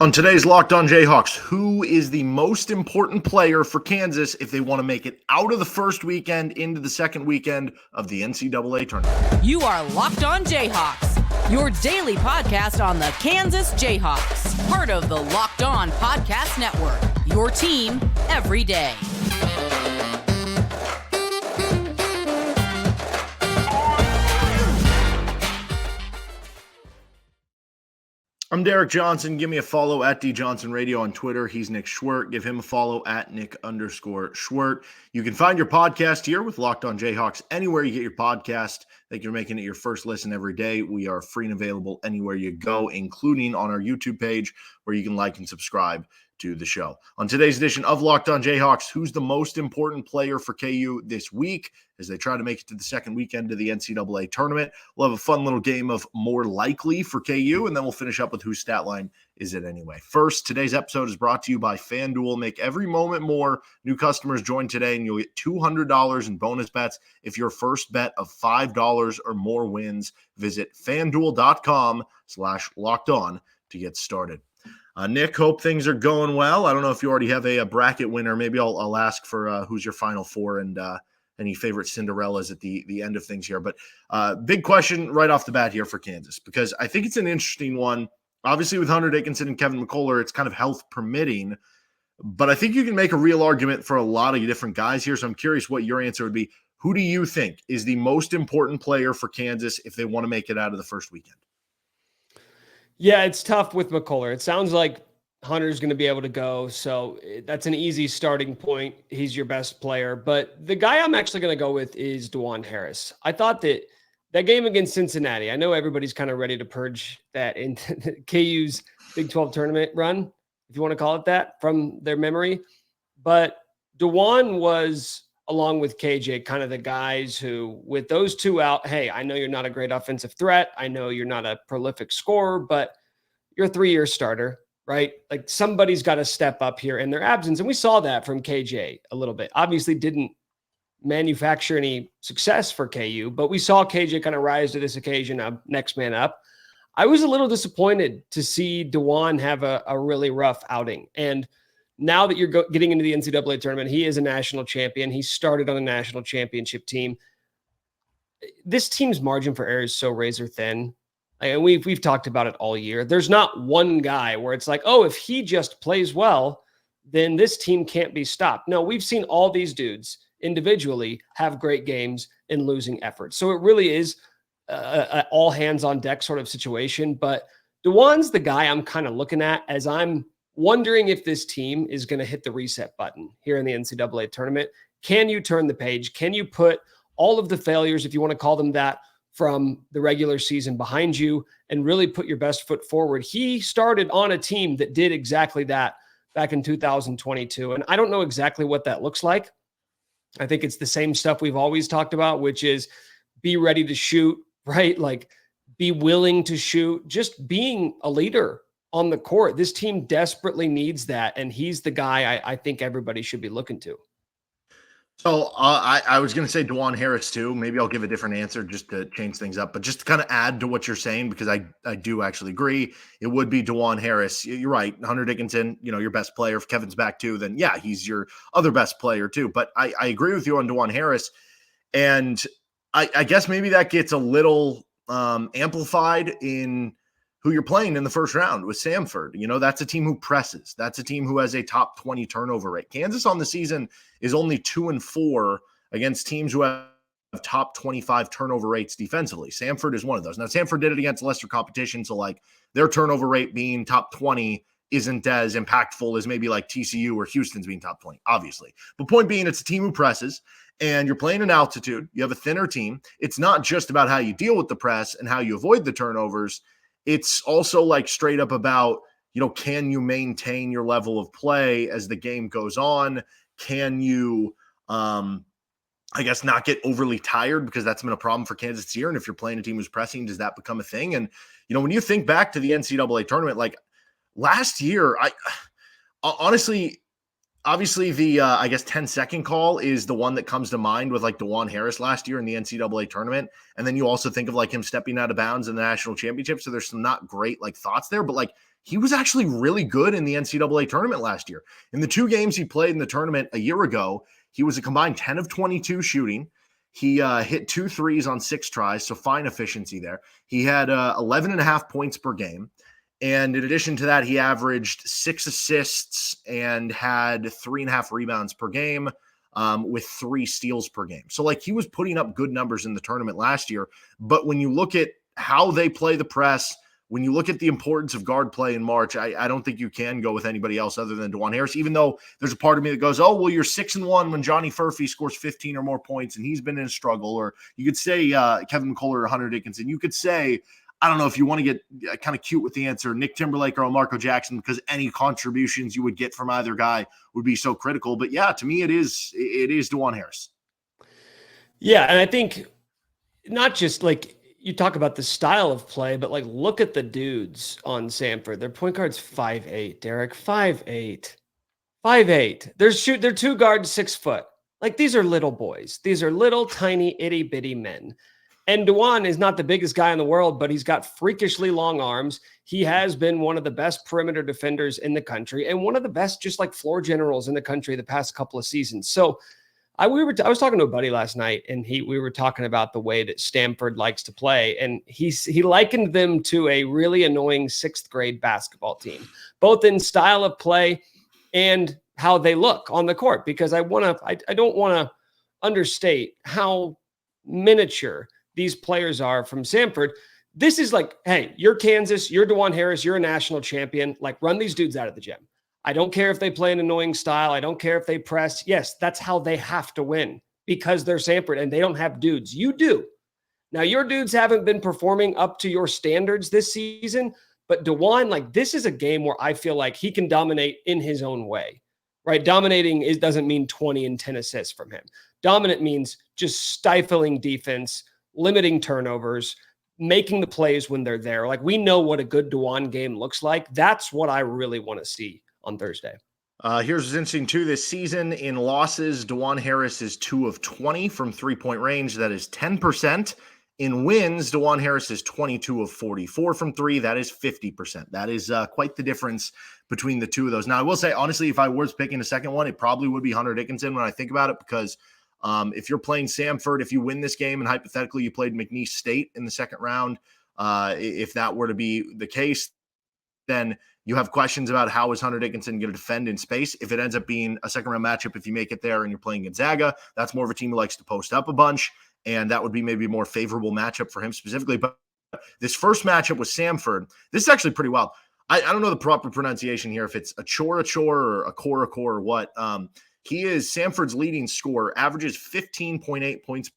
On today's Locked On Jayhawks, who is the most important player for Kansas if they want to make it out of the first weekend into the second weekend of the NCAA Tournament? You are Locked On Jayhawks, your daily podcast on the Kansas Jayhawks, part of the Locked On Podcast Network, your team every day. I'm Derek Johnson. Give me a follow at DJohnsonRadio on Twitter. He's Nick Schwert. Give him a follow at Nick_Schwert. You can find your podcast here with Locked On Jayhawks anywhere you get your podcast. I think you're making it your first listen every day. We are free and available anywhere you go, including on our YouTube page where you can like and subscribe to the show. On today's edition of Locked On Jayhawks, who's the most important player for KU this week as they try to make it to the second weekend of the NCAA Tournament? We'll have a fun little game of more likely for KU, and then we'll finish up with whose stat line is it anyway. First, today's episode is brought to you by FanDuel. Make every moment more. New customers join today, and you'll get $200 in bonus bets if your first bet of $5 or more wins. Visit FanDuel.com/lockedon to get started. Nick, hope things are going well. I don't know if you already have a bracket winner. Maybe I'll ask for who's your Final Four and any favorite Cinderellas at the end of things here. But big question right off the bat here for Kansas, because I think it's an interesting one. Obviously, with Hunter Dickinson and Kevin McCullar, it's kind of health permitting. But I think you can make a real argument for a lot of different guys here. So I'm curious what your answer would be. Who do you think is the most important player for Kansas if they want to make it out of the first weekend? Yeah, it's tough with McCullar. It sounds like Hunter's going to be able to go, so that's an easy starting point. He's your best player. But the guy I'm actually going to go with is Dajuan Harris. I thought that game against Cincinnati, I know everybody's kind of ready to purge that into KU's Big 12 tournament run, if you want to call it that, from their memory. But Dajuan was, along with KJ, kind of the guys who, with those two out, hey, I know you're not a great offensive threat. I know you're not a prolific scorer, but you're a 3-year starter, right? Like somebody's got to step up here in their absence. And we saw that from KJ a little bit. Obviously didn't manufacture any success for KU, but we saw KJ kind of rise to this occasion of next man up. I was a little disappointed to see Dajuan have a really rough outing. And now that you're getting into the NCAA tournament, he is a national champion. He started on a national championship team. This team's margin for error is so razor thin. And we've talked about it all year. There's not one guy where it's like, oh, if he just plays well, then this team can't be stopped. No, we've seen all these dudes individually have great games in losing efforts. So it really is a all hands on deck sort of situation. But Dajuan's the guy I'm kind of looking at as I'm wondering if this team is going to hit the reset button here in the NCAA tournament. Can you turn the page? Can you put all of the failures, if you want to call them that, from the regular season behind you and really put your best foot forward? He started on a team that did exactly that back in 2022. And I don't know exactly what that looks like. I think it's the same stuff we've always talked about, which is be ready to shoot, right? Like be willing to shoot, just being a leader on the court. This team desperately needs that, and he's the guy I think everybody should be looking to. So I was going to say Dajuan Harris too. Maybe I'll give a different answer just to change things up, but just to kind of add to what you're saying, because I do actually agree. It would be Dajuan Harris. You're right. Hunter Dickinson, your best player. If Kevin's back too, then yeah, he's your other best player too. But I agree with you on Dajuan Harris. And I guess maybe that gets a little amplified in who you're playing in the first round with Samford. That's a team who presses. That's a team who has a top 20 turnover rate. Kansas on the season is only 2-4 against teams who have top 25 turnover rates defensively. Samford is one of those. Now, Samford did it against lesser competition, so like their turnover rate being top 20 isn't as impactful as maybe like TCU or Houston's being top 20, obviously. But point being, it's a team who presses, and you're playing in altitude. You have a thinner team. It's not just about how you deal with the press and how you avoid the turnovers. It's also like straight up about, can you maintain your level of play as the game goes on? Can you, not get overly tired, because that's been a problem for Kansas this year. And if you're playing a team who's pressing, does that become a thing? And, when you think back to the NCAA tournament, like last year, obviously the I guess 10-second call is the one that comes to mind with like Dajuan Harris last year in the NCAA tournament. And then you also think of like him stepping out of bounds in the national championship. So there's some not great like thoughts there, but like he was actually really good in the NCAA tournament last year. In the 2 games he played in the tournament a year ago, he was a combined 10 of 22 shooting. He hit 2 threes on 6 tries, so fine efficiency there. He had 11.5 points per game. And in addition to that, he averaged 6 assists and had 3.5 rebounds per game with 3 steals per game. So like he was putting up good numbers in the tournament last year. But when you look at how they play the press, when you look at the importance of guard play in March, I don't think you can go with anybody else other than Dajuan Harris, even though there's a part of me that goes, oh, well, you're 6-1 when Johnny Furphy scores 15 or more points and he's been in a struggle. Or you could say Kevin McCullar or Hunter Dickinson. You could say, I don't know if you want to get kind of cute with the answer, Nick Timberlake or Marco Jackson, because any contributions you would get from either guy would be so critical. But yeah, to me, it is Dajuan Harris. Yeah, and I think not just like you talk about the style of play, but like look at the dudes on Samford. Their point guard's 5'8", Derek, 5'8". 5'8". They're 2 guards, 6 foot. Like these are little boys. These are little tiny itty bitty men. And Dajuan is not the biggest guy in the world, but he's got freakishly long arms. He has been one of the best perimeter defenders in the country and one of the best just like floor generals in the country the past couple of seasons. So I was talking to a buddy last night, and we were talking about the way that Stanford likes to play, and he likened them to a really annoying 6th grade basketball team, both in style of play and how they look on the court. Because I don't want to understate how miniature these players are from Samford. This is like, hey, you're Kansas, you're Dajuan Harris, you're a national champion. Like, run these dudes out of the gym. I don't care if they play an annoying style. I don't care if they press. Yes, that's how they have to win because they're Samford and they don't have dudes. You do. Now, your dudes haven't been performing up to your standards this season, but Dajuan, like this is a game where I feel like he can dominate in his own way, right? Dominating doesn't mean 20 and 10 assists from him. Dominant means just stifling defense, limiting turnovers, making the plays when they're there. Like we know what a good Dajuan game looks like. That's what I really want to see on Thursday. Here's what's interesting too. This season in losses, Dajuan Harris is 2 of 20 from 3-point range. That is 10%. In wins, Dajuan Harris is 22 of 44 from 3. That is 50%. That is quite the difference between the two of those. Now, I will say, honestly, if I was picking a second one, it probably would be Hunter Dickinson when I think about it, because if you're playing Samford, if you win this game and hypothetically you played McNeese State in the second round, if that were to be the case, then you have questions about how is Hunter Dickinson going to defend in space. If it ends up being a second round matchup, if you make it there and you're playing Gonzaga, that's more of a team who likes to post up a bunch, and that would be maybe a more favorable matchup for him specifically. But this first matchup with Samford, this is actually pretty wild. I don't know the proper pronunciation here, if it's a chore or a core or what. He is Samford's leading scorer, averages 15.8 points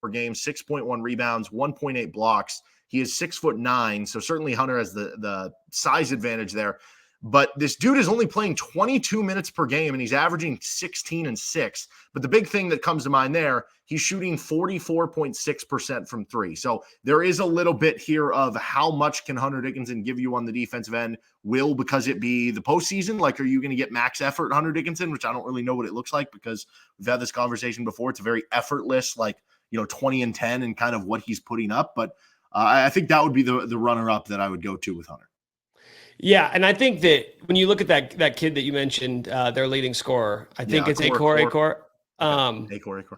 per game, 6.1 rebounds, 1.8 blocks. He is 6'9", so certainly Hunter has the size advantage there. But this dude is only playing 22 minutes per game, and he's averaging 16 and 6. But the big thing that comes to mind there, he's shooting 44.6% from 3. So there is a little bit here of how much can Hunter Dickinson give you on the defensive end? Because it be the postseason? Like, are you going to get max effort Hunter Dickinson, which I don't really know what it looks like, because we've had this conversation before. It's a very effortless, 20 and 10 and kind of what he's putting up. But I think that would be the runner-up that I would go to with Hunter. Yeah, and I think that when you look at that kid that you mentioned, their leading scorer, I think it's Akor.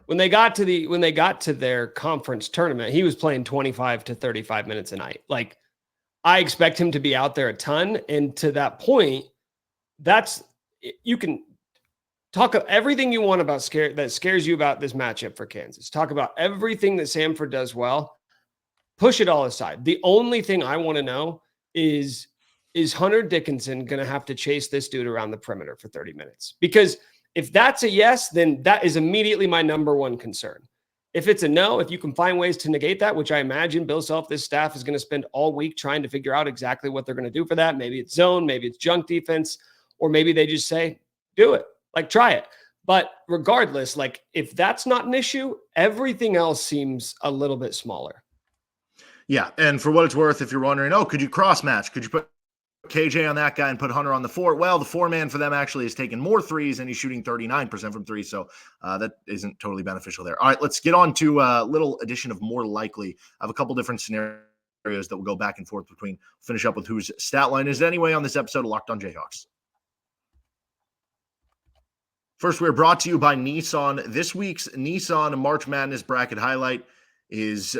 When they got to their conference tournament, he was playing 25 to 35 minutes a night. Like, I expect him to be out there a ton, and to that point, you can talk of everything you want about that scares you about this matchup for Kansas. Talk about everything that Samford does well. Push it all aside. The only thing I want to know is Hunter Dickinson going to have to chase this dude around the perimeter for 30 minutes? Because if that's a yes, then that is immediately my number one concern. If it's a no, if you can find ways to negate that, which I imagine Bill Self, this staff is going to spend all week trying to figure out exactly what they're going to do for that. Maybe it's zone, maybe it's junk defense, or maybe they just say, do it, try it. But regardless, if that's not an issue, everything else seems a little bit smaller. Yeah, and for what it's worth, if you're wondering, could you cross match? Could you put KJ on that guy and put Hunter on the 4. Well, the 4-man for them actually has taken more threes, and he's shooting 39% from 3, so that isn't totally beneficial there. All right, let's get on to a little addition of more likely. I have a couple different scenarios that will go back and forth between. Finish up with whose stat line is it anyway on this episode of Locked On Jayhawks. First, we're brought to you by Nissan. This week's Nissan March Madness bracket highlight is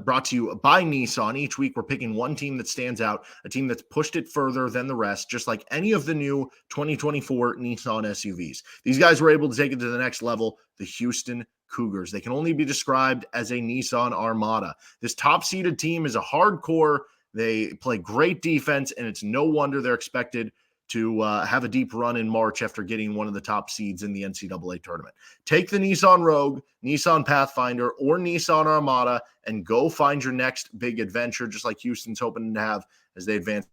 brought to you by Nissan. Each week, we're picking one team that stands out, a team that's pushed it further than the rest, just like any of the new 2024 Nissan SUVs. These guys were able to take it to the next level, the Houston Cougars. They can only be described as a Nissan Armada. This top-seeded team is a hardcore. They play great defense, and it's no wonder they're expected to have a deep run in March after getting one of the top seeds in the NCAA tournament. Take the Nissan Rogue, Nissan Pathfinder, or Nissan Armada and go find your next big adventure, just like Houston's hoping to have as they advance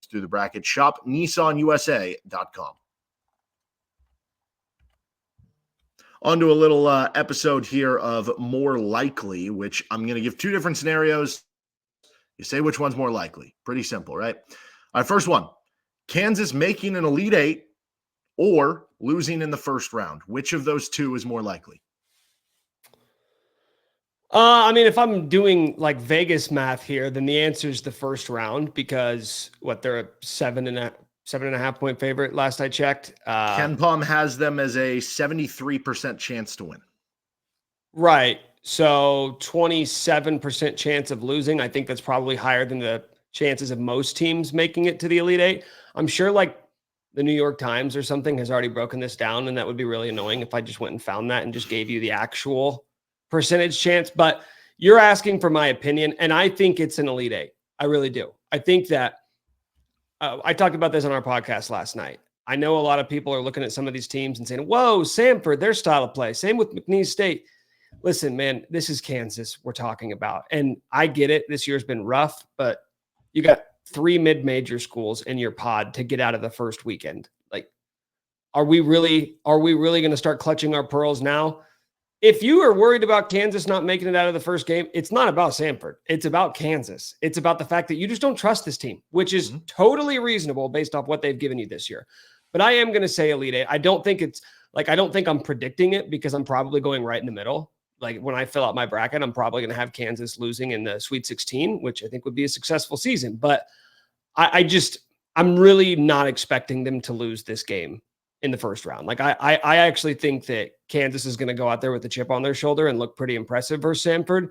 through the bracket. Shop NissanUSA.com. On to a little episode here of More Likely, which I'm going to give two different scenarios. You say which one's more likely. Pretty simple, right? All right, first one. Kansas making an Elite Eight or losing in the first round. Which of those two is more likely? I mean, if I'm doing like Vegas math here, then the answer is the first round because they're a 7.5 point favorite last I checked. Ken Palm has them as a 73% chance to win. Right. So 27% chance of losing. I think that's probably higher than the chances of most teams making it to the Elite Eight. I'm sure like the New York Times or something has already broken this down, and that would be really annoying if I just went and found that and just gave you the actual percentage chance. But you're asking for my opinion, and I think it's an Elite Eight. I really do. I think that I talked about this on our podcast last night. I know a lot of people are looking at some of these teams and saying, whoa, Samford, their style of play. Same with McNeese State. Listen, man, this is Kansas we're talking about. And I get it. This year's been rough, but you got 3 mid-major schools in your pod to get out of the first weekend. Like, are we really going to start clutching our pearls now? If you are worried about Kansas not making it out of the first game, it's not about Samford. It's about Kansas. It's about the fact that you just don't trust this team, which is totally reasonable based off what they've given you this year. But I am going to say Elite Eight. I don't think I'm predicting it because I'm probably going right in the middle. Like when I fill out my bracket, I'm probably going to have Kansas losing in the Sweet 16, which I think would be a successful season. But I'm really not expecting them to lose this game in the first round. Like I actually think that Kansas is going to go out there with a chip on their shoulder and look pretty impressive versus Samford.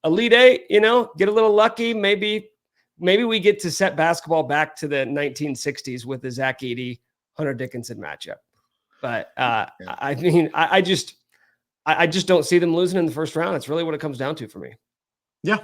Elite Eight, get a little lucky. Maybe we get to set basketball back to the 1960s with the Zach Edey, Hunter Dickinson matchup. But I mean, I just don't see them losing in the first round. It's really what it comes down to for me. Yeah.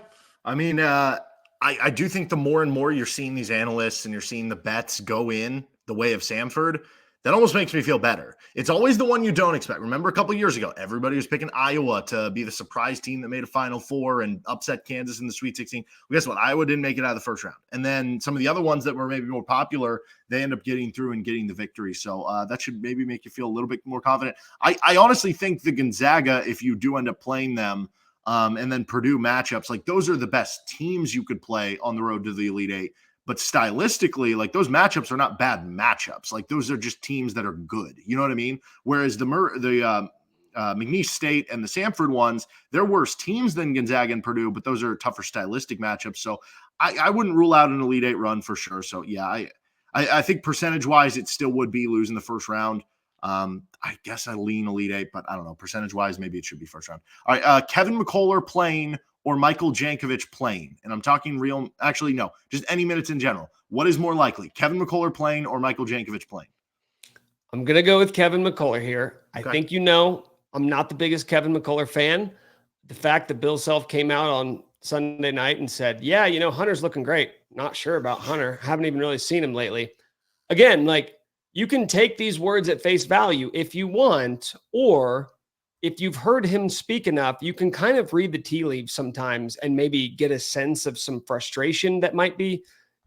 I mean, I do think the more and more you're seeing these analysts and you're seeing the bets go in the way of Samford, that almost makes me feel better. It's always the one you don't expect. Remember a couple of years ago, everybody was picking Iowa to be the surprise team that made a Final Four and upset Kansas in the Sweet 16. Well, guess what? Iowa didn't make it out of the first round. And then some of the other ones that were maybe more popular, they end up getting through and getting the victory. So that should maybe make you feel a little bit more confident. I honestly think the Gonzaga, if you do end up playing them, and then Purdue matchups, like those are the best teams you could play on the road to the Elite Eight. But stylistically, like those matchups are not bad matchups. Like those are just teams that are good. You know what I mean? Whereas the McNeese State and the Samford ones, they're worse teams than Gonzaga and Purdue, but those are tougher stylistic matchups. So I wouldn't rule out an Elite Eight run for sure. So yeah, I think percentage-wise, it still would be losing the first round. I guess I lean Elite Eight, but I don't know. Percentage-wise, maybe it should be first round. All right, Kevin McCullar playing or Michael Jankovic playing? And I'm talking actually, no, just any minutes in general. What is more likely, Kevin McCullar playing or Michael Jankovic playing? I'm going to go with Kevin McCullar here. Okay. I think I'm not the biggest Kevin McCullar fan. The fact that Bill Self came out on Sunday night and said, yeah, Hunter's looking great. Not sure about Hunter. Haven't even really seen him lately. Again, like you can take these words at face value if you want, or if you've heard him speak enough, you can kind of read the tea leaves sometimes and maybe get a sense of some frustration that might be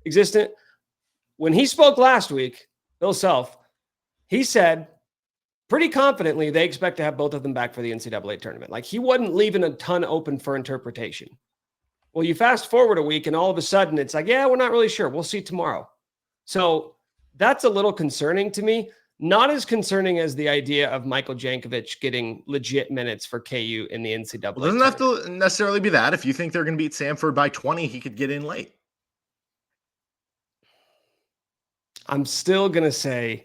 existent. When he spoke last week, Bill Self, he said pretty confidently they expect to have both of them back for the NCAA tournament. Like he wasn't leaving a ton open for interpretation. Well, you fast forward a week and all of a sudden it's like, yeah, we're not really sure. We'll see tomorrow. So that's a little concerning to me. Not as concerning as the idea of Michael Jankovic getting legit minutes for KU in the NCAA. Well, it doesn't have to necessarily be that. If you think they're going to beat Samford by 20, he could get in late. I'm still going to say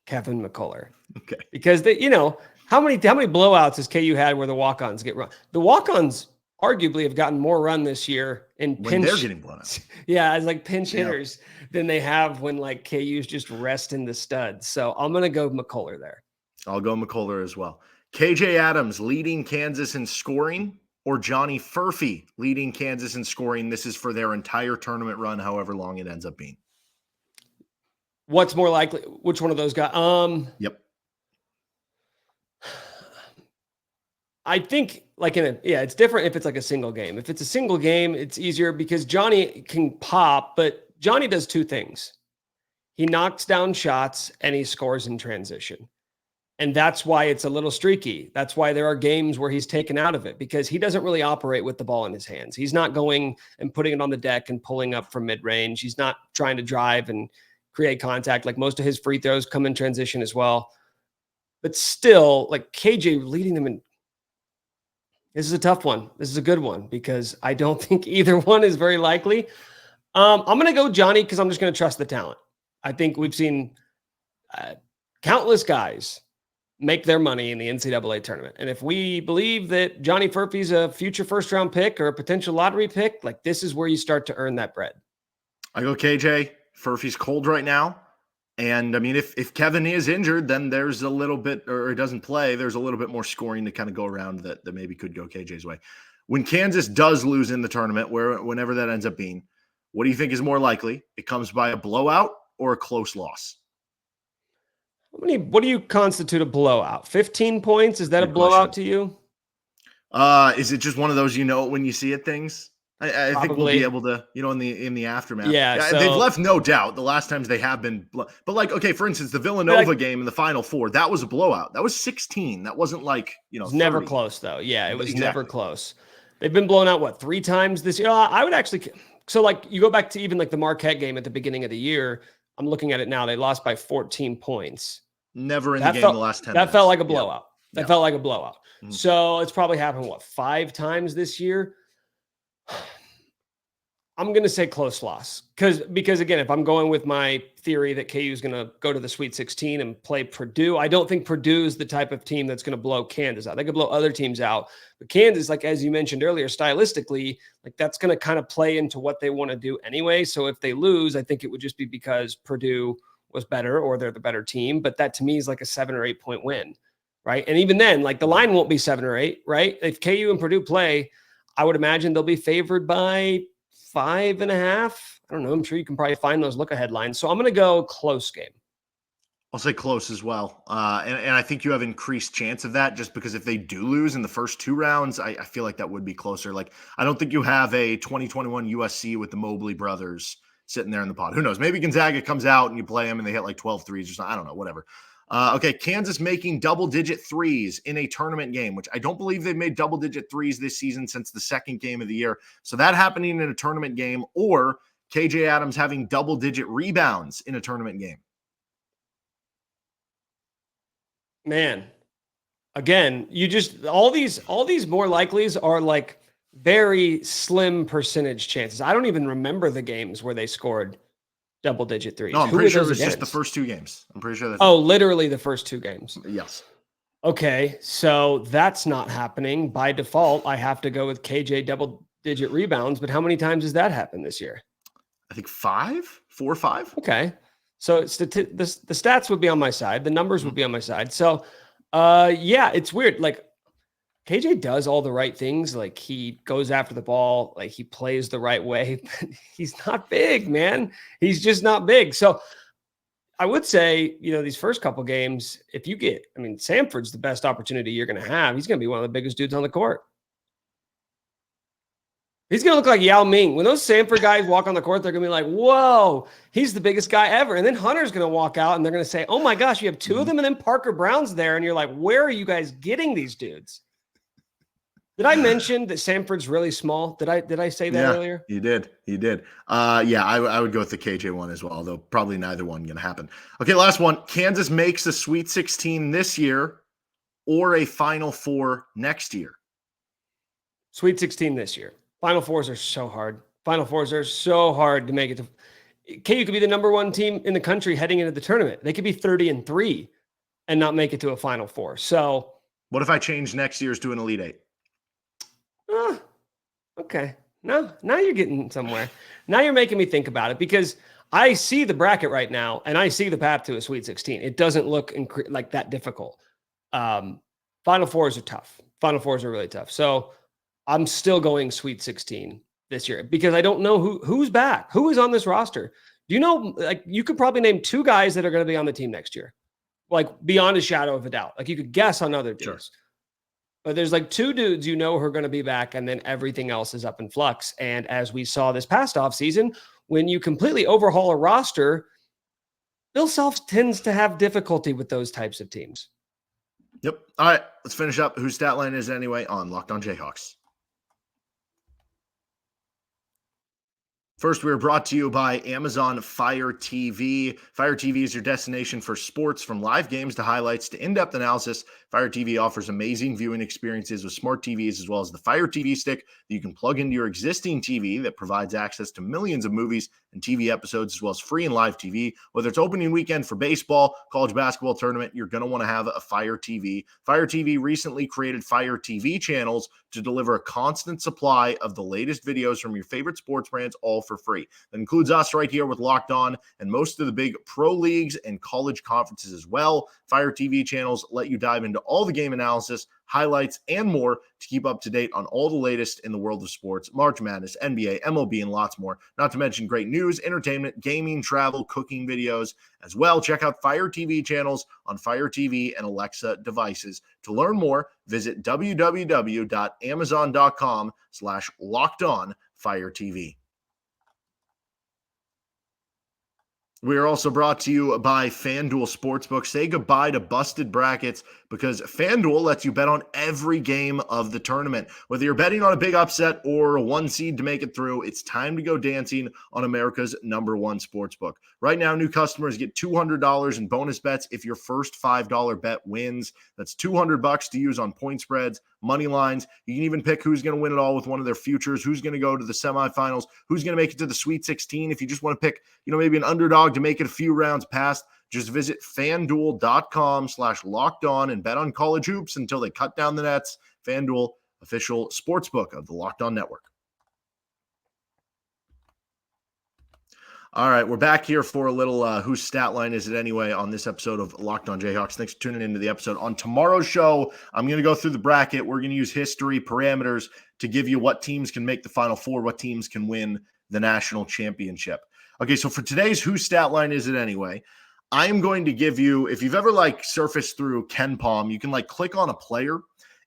Kevin McCullar. Okay. Because how many blowouts has KU had where the walk-ons get run? The walk-ons arguably have gotten more run this year in when they're getting blown out. Yeah, as like pinch hitters than they have when like KU's just resting the studs. So I'm going to go McCullar there. I'll go McCullar as well. KJ Adams leading Kansas in scoring, or Johnny Furphy leading Kansas in scoring. This is for their entire tournament run, however long it ends up being. What's more likely? Which one of those guys? Yep. I think it's different if it's like a single game. If it's a single game, it's easier because Johnny can pop, but Johnny does two things. He knocks down shots and he scores in transition. And that's why it's a little streaky. That's why there are games where he's taken out of it because he doesn't really operate with the ball in his hands. He's not going and putting it on the deck and pulling up from mid-range. He's not trying to drive and create contact. Like most of his free throws come in transition as well. But still, like KJ leading them in. This is a tough one. This is a good one because I don't think either one is very likely. I'm going to go Johnny because I'm just going to trust the talent. I think we've seen countless guys make their money in the NCAA tournament. And if we believe that Johnny Furphy's a future first-round pick or a potential lottery pick, like this is where you start to earn that bread. I go KJ. Furphy's cold right now. And I mean, if Kevin is injured, then there's a little bit, or doesn't play, there's a little bit more scoring to kind of go around that maybe could go KJ's way. When Kansas does lose in the tournament, whenever that ends up being, what do you think is more likely? It comes by a blowout or a close loss? What do you constitute a blowout? 15 points? Is that a blowout to you? Is it just one of those, when you see it things? I think we'll be able to, in the aftermath. Yeah, they've left no doubt the last times they have been. But like, okay, for instance, the Villanova game in the Final Four, that was a blowout. That was 16. That wasn't like, it was never close though. Yeah, it was never close. They've been blown out, 3 times this year? I would actually, so like you go back to even like the Marquette game at the beginning of the year. I'm looking at it now. They lost by 14 points. Never in the game the last 10 minutes. That felt like a blowout. That felt like a blowout. Mm-hmm. So it's probably happened, 5 times this year? I'm going to say close loss because again, if I'm going with my theory that KU is going to go to the Sweet 16 and play Purdue, I don't think Purdue is the type of team that's going to blow Kansas out. They could blow other teams out, but Kansas, like as you mentioned earlier, stylistically, like that's going to kind of play into what they want to do anyway. So if they lose, I think it would just be because Purdue was better or they're the better team. But that to me is like a 7 or 8 point win, right? And even then, like the line won't be 7 or 8, right? If KU and Purdue play, I would imagine they'll be favored by 5.5. I don't know. I'm sure you can probably find those look-ahead lines. So I'm going to go close game. I'll say close as well. And I think you have increased chance of that just because if they do lose in the first 2 rounds, I feel like that would be closer. Like, I don't think you have a 2021 USC with the Mobley brothers sitting there in the pot. Who knows? Maybe Gonzaga comes out and you play them and they hit like 12 threes or something. I don't know, whatever. Okay, Kansas making double-digit threes in a tournament game, which I don't believe they've made double-digit threes this season since the second game of the year. So that happening in a tournament game, or KJ Adams having double-digit rebounds in a tournament game. Man, again, all these more likelies are like very slim percentage chances. I don't even remember the games where they scored double-digit threes. No, I'm pretty sure it was just the first 2 games. I'm pretty sure that's literally the first 2 games. Yes. Okay, so that's not happening. By default, I have to go with KJ double-digit rebounds, but how many times has that happened this year? I think 4 or 5. Okay, so the stats would be on my side. The numbers would be on my side. So, yeah, it's weird. Like, KJ does all the right things. Like he goes after the ball, like he plays the right way, but he's not big, man. He's just not big. So I would say, these first couple games, if you get, Samford's the best opportunity you're going to have. He's going to be one of the biggest dudes on the court. He's going to look like Yao Ming. When those Samford guys walk on the court, they're going to be like, whoa, he's the biggest guy ever. And then Hunter's going to walk out and they're going to say, oh my gosh, you have 2 of them. And then Parker Brown's there. And you're like, where are you guys getting these dudes? Did I mention that Sanford's really small? Did I say that earlier? You did. Yeah, I would go with the KJ one as well, though probably neither one going to happen. Okay, last one. Kansas makes the Sweet 16 this year or a Final Four next year. Sweet 16 this year. Final Fours are so hard. Final Fours are so hard to make it to. KU could be the number one team in the country heading into the tournament. They could be 30-3 and not make it to a Final Four. So what if I change next year's to an Elite Eight? Okay. No, now you're getting somewhere. Now you're making me think about it because I see the bracket right now and I see the path to a Sweet 16. It doesn't look like that difficult. Final Fours are tough. Final Fours are really tough. So I'm still going Sweet 16 this year because I don't know who's back, who is on this roster. Do you know, like, you could probably name 2 guys that are going to be on the team next year, like beyond a shadow of a doubt. Like you could guess on other dudes. Sure. But there's like 2 dudes who are going to be back, and then everything else is up in flux. And as we saw this past offseason, when you completely overhaul a roster, Bill Self tends to have difficulty with those types of teams. Yep. All right, let's finish up. Whose stat line is it anyway on Locked On Jayhawks? First, we are brought to you by Amazon Fire TV. Fire TV is your destination for sports, from live games to highlights to in-depth analysis. Fire TV offers amazing viewing experiences with smart TVs, as well as the Fire TV stick that you can plug into your existing TV that provides access to millions of movies and TV episodes, as well as free and live TV. Whether it's opening weekend for baseball, college basketball tournament, you're going to want to have a Fire TV. Fire TV recently created Fire TV channels to deliver a constant supply of the latest videos from your favorite sports brands, all for free. That includes us right here with Locked On and most of the big pro leagues and college conferences as well. Fire TV channels let you dive into all the game analysis, highlights, and more to keep up to date on all the latest in the world of sports, March Madness, NBA, MLB, and lots more. Not to mention great news, entertainment, gaming, travel, cooking videos as well. Check out Fire TV channels on Fire TV and Alexa devices. To learn more, visit www.amazon.com/LockedOnFireTV. We are also brought to you by FanDuel Sportsbook. Say goodbye to busted brackets because FanDuel lets you bet on every game of the tournament. Whether you're betting on a big upset or a 1 seed to make it through, it's time to go dancing on America's #1 sportsbook. Right now, new customers get $200 in bonus bets if your first $5 bet wins. That's $200 to use on point spreads, money lines. You can even pick who's going to win it all with one of their futures, who's going to go to the semifinals, who's going to make it to the Sweet 16. If you just want to pick, maybe an underdog to make it a few rounds past, just visit FanDuel.com/LockedOn and bet on college hoops until they cut down the nets. FanDuel, official sportsbook of the Locked On Network. All right, we're back here for a little whose stat line is it anyway on this episode of Locked On Jayhawks. Thanks for tuning into the episode. On tomorrow's show, I'm going to go through the bracket. We're going to use history parameters to give you what teams can make the Final Four, what teams can win the national championship. Okay, so for today's whose stat line is it anyway, I am going to give you, if you've ever surfaced through KenPom, you can click on a player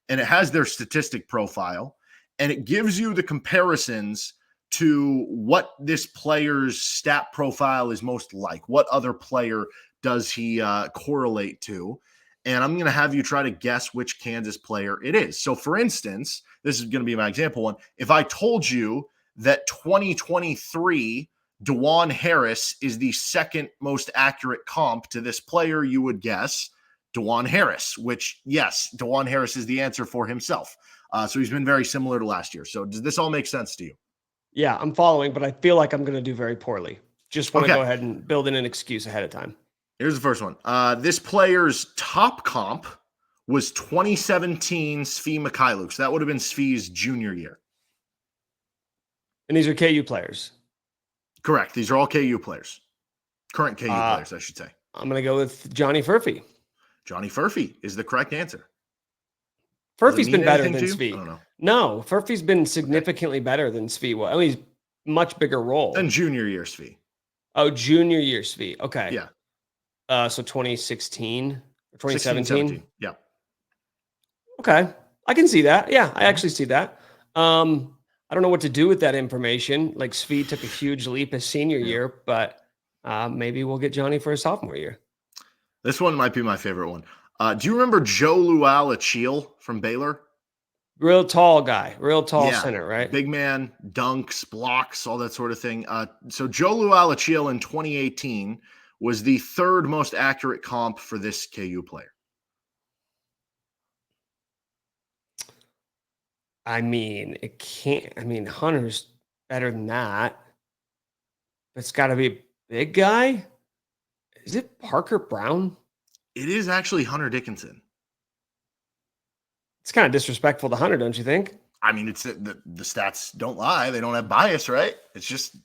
and it has their statistic profile and it gives you the comparisons to what this player's stat profile is most like. What other player does he correlate to? And I'm going to have you try to guess which Kansas player it is. So for instance, this is going to be my example one. If I told you that 2023 Dajuan Harris is the second most accurate comp to this player, you would guess Dajuan Harris, which, yes, Dajuan Harris is the answer for himself. So he's been very similar to last year. So does this all make sense to you? Yeah, I'm following, but I feel like I'm going to do very poorly. Just want to go ahead and build in an excuse ahead of time. Here's the first one. This player's top comp was 2017 Svi Mikhailuk. So that would have been Svi's junior year. And these are KU players. Correct. These are all KU players. Current KU players, I should say. I'm going to go with Johnny Furphy. Johnny Furphy is the correct answer. Furphy's been better than Svi. I don't know. No, Furphy's been significantly better than Svi. Well, I mean, he's much bigger role. Than junior year Svi. Oh, junior year Svi. Okay. Yeah. So 2016 or 2017? Yeah. Okay. I can see that. Yeah, I actually see that. I don't know what to do with that information. Svi took a huge leap his senior year, but maybe we'll get Johnny for his sophomore year. This one might be my favorite one. Do you remember Joe Lual Achille from Baylor? Real tall guy, real tall Yeah, center, right? big man, dunks, blocks, all that sort of thing. So Joe Lualachil in 2018 was the third most accurate comp for this KU player. I mean, it can't. I mean, Hunter's better than that. It's got to be a big guy. Is it Parker Brown? It is actually Hunter Dickinson. It's kind of disrespectful to Hunter, don't you think? I mean, it's the stats don't lie. They don't have bias, right? It's just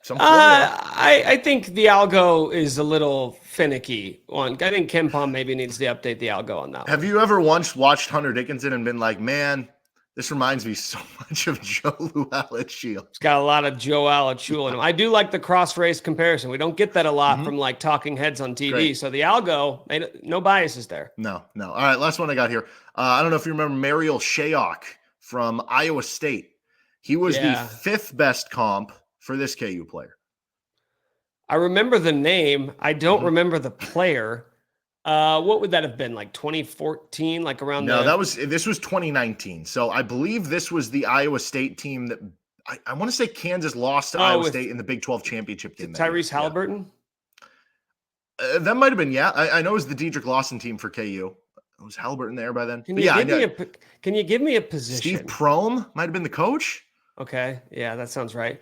some formula. I think the algo is a little finicky. I think Ken Palm maybe needs to update the algo on that. Have you ever once watched Hunter Dickinson and been like, man, this reminds me so much of Joe Lualachil? It's got a lot of Joe Lualachil in him. I do like the cross race comparison. We don't get that a lot from like talking heads on TV. Great. So the algo, no biases there. No. All right, last one I got here. I don't know if you remember Mariel Shayok from Iowa State. He was the fifth best comp for this KU player. I remember the name. I don't remember the player. What would that have been? Like 2014, like around this was 2019. So I believe this was the Iowa State team that I want to say Kansas lost to Iowa State in the Big 12 championship game. Tyrese Halliburton? Yeah. That might have been, I know it was the Dedrick Lawson team for KU. Was Halliburton there by then? Can you give me a position? Steve Prohm might have been the coach. Okay. Yeah, that sounds right.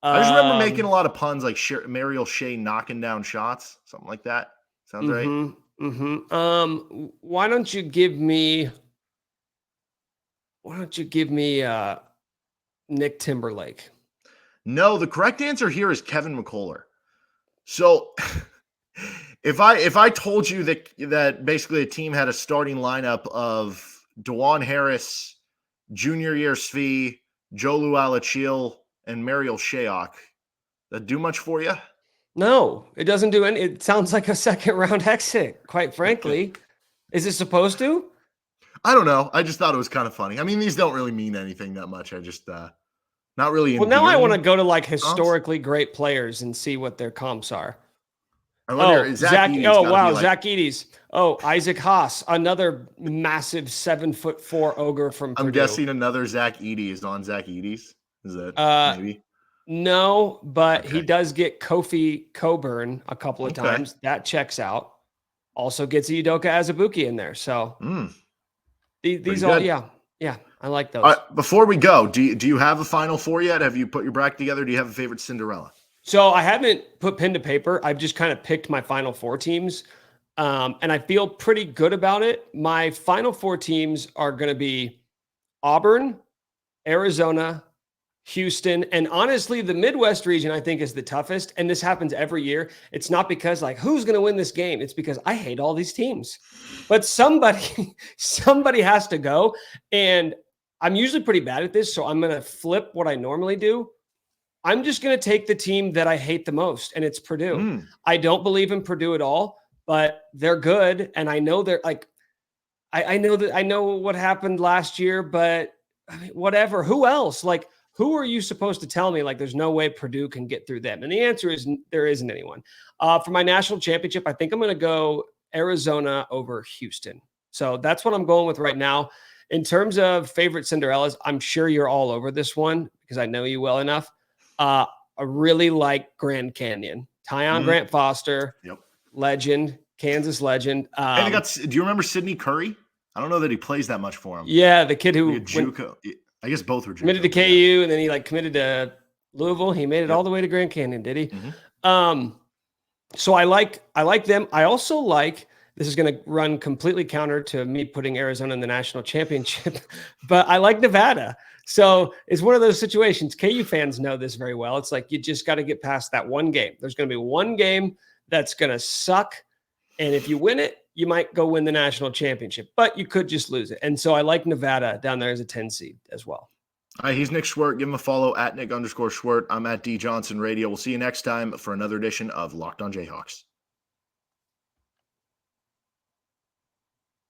I just remember making a lot of puns like Mariel Shea knocking down shots, something like that. Sounds right. Why don't you give me Nick Timberlake? No, the correct answer here is Kevin McCullar. So if I told you that basically a team had a starting lineup of Dajuan Harris, junior year Svi, Joe Lualachil, and Mariel Shayok, that do much for you? No, it doesn't do any. It sounds like a second round exit, quite frankly. Is it supposed to? I don't know. I just thought it was kind of funny. I mean, these don't really mean anything that much. I just not really. Well, now I want to go to like historically great players and see what their comps are. Zach Edey's. Oh, Isaac Haas, another massive 7'4" ogre from Purdue. I'm guessing another Zach Edey is on Zach Edey's. Is that maybe? No, but he does get Kofi Coburn a couple of times. That checks out. Also gets Udoka Azubuike in there. So these all, I like those. All right, before we go, do you have a Final Four yet? Have you put your bracket together? Do you have a favorite Cinderella? So I haven't put pen to paper. I've just kind of picked my Final Four teams, and I feel pretty good about it. My Final Four teams are going to be Auburn, Arizona, Houston, and honestly, the Midwest region I think is the toughest. And this happens every year. It's not because like who's going to win this game. It's because I hate all these teams. But somebody has to go. And I'm usually pretty bad at this, so I'm going to flip what I normally do. I'm just going to take the team that I hate the most, and it's Purdue. I don't believe in Purdue at all, but they're good, and I know they're like. I know what happened last year, but I mean, whatever. Who else? Like. Who are you supposed to tell me like there's no way Purdue can get through them? And the answer is there isn't anyone. For my national championship, I think I'm going to go Arizona over Houston. So that's what I'm going with right now. In terms of favorite Cinderellas, I'm sure you're all over this one because I know you well enough. I really like Grand Canyon. Tyon Grant Foster, legend, Kansas legend. And do you remember Sidney Curry? I don't know that he plays that much for him. Yeah, the kid who I guess both were committed to KU, and then he like committed to Louisville. He made it all the way to Grand Canyon, did he? So I like them. I also like, this is going to run completely counter to me putting Arizona in the national championship, but I like Nevada. So it's one of those situations. KU fans know this very well. It's like you just got to get past that one game. There's going to be one game that's going to suck, and if you win it, you might go win the national championship, but you could just lose it. And so I like Nevada down there as a 10 seed as well. All right, he's Nick Schwerdt. Give him a follow at Nick_Schwerdt. I'm at D Johnson Radio. We'll see you next time for another edition of Locked On Jayhawks.